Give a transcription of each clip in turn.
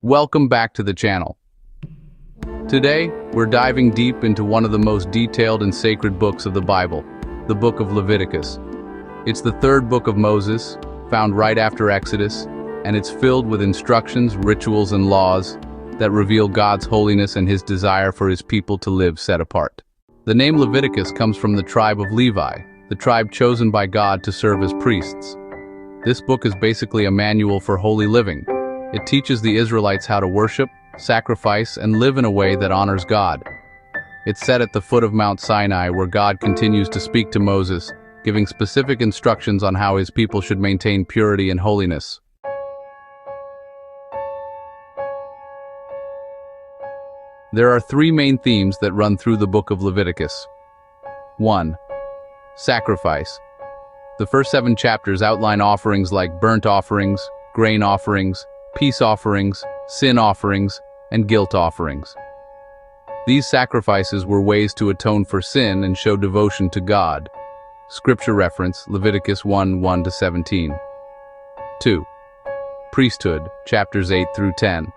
Welcome back to the channel. Today, we're diving deep into one of the most detailed and sacred books of the Bible, the Book of Leviticus. It's the third book of Moses, found right after Exodus, and it's filled with instructions, rituals, and laws that reveal God's holiness and his desire for his people to live set apart. The name Leviticus comes from the tribe of Levi, the tribe chosen by God to serve as priests. This book is basically a manual for holy living. It teaches the Israelites how to worship, sacrifice, and live in a way that honors God. It's set at the foot of Mount Sinai, where God continues to speak to Moses, giving specific instructions on how his people should maintain purity and holiness. There are three main themes that run through the book of Leviticus. 1. Sacrifice. The first 7 chapters outline offerings like burnt offerings, grain offerings, peace offerings, sin offerings, and guilt offerings. These sacrifices were ways to atone for sin and show devotion to God. Scripture reference, Leviticus 1:1-17. 2. Priesthood, chapters 8 through 10.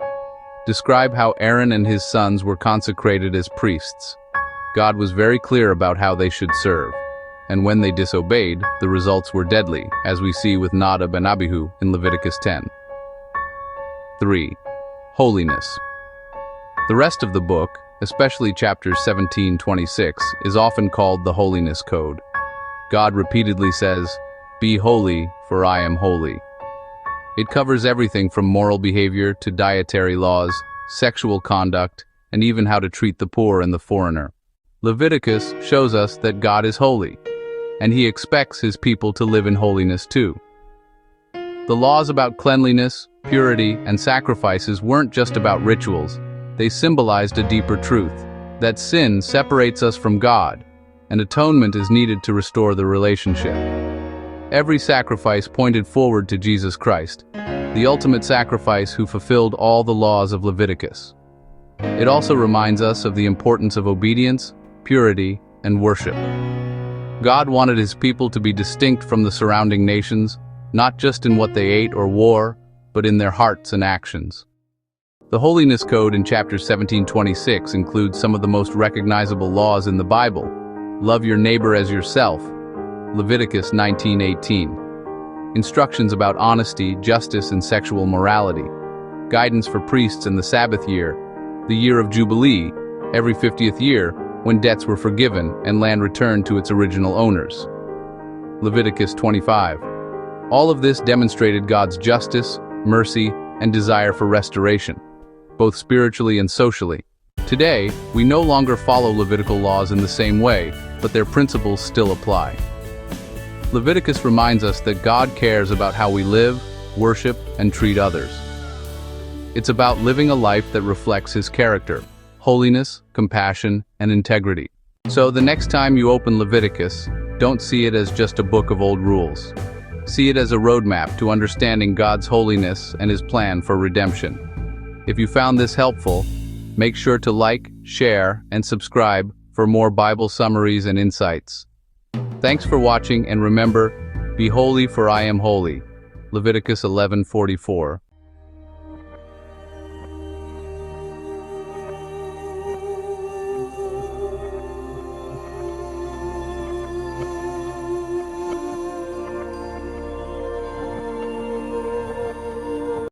Describe how Aaron and his sons were consecrated as priests. God was very clear about how they should serve, and when they disobeyed, the results were deadly, as we see with Nadab and Abihu in Leviticus 10. 3. Holiness. The rest of the book, especially chapters 17-26, is often called the Holiness Code. God repeatedly says, "Be holy, for I am holy." It covers everything from moral behavior to dietary laws, sexual conduct, and even how to treat the poor and the foreigner. Leviticus shows us that God is holy, and he expects his people to live in holiness too. The laws about cleanliness, purity, and sacrifices weren't just about rituals. They symbolized a deeper truth, that sin separates us from God, and atonement is needed to restore the relationship. Every sacrifice pointed forward to Jesus Christ, the ultimate sacrifice who fulfilled all the laws of Leviticus. It also reminds us of the importance of obedience, purity, and worship. God wanted his people to be distinct from the surrounding nations, not just in what they ate or wore, but in their hearts and actions. The Holiness Code in chapter 17-26 includes some of the most recognizable laws in the Bible. Love your neighbor as yourself, Leviticus 19:18. Instructions about honesty, justice, and sexual morality. Guidance for priests in the Sabbath year, the year of Jubilee, every 50th year, when debts were forgiven and land returned to its original owners. Leviticus 25. All of this demonstrated God's justice, mercy, and desire for restoration, both spiritually and socially. Today, we no longer follow Levitical laws in the same way, but their principles still apply. Leviticus reminds us that God cares about how we live, worship, and treat others. It's about living a life that reflects his character, holiness, compassion, and integrity. So the next time you open Leviticus, don't see it as just a book of old rules. See it as a roadmap to understanding God's holiness and his plan for redemption. If you found this helpful, make sure to like, share, and subscribe for more Bible summaries and insights. Thanks for watching, and remember, be holy for I am holy. Leviticus 11:44.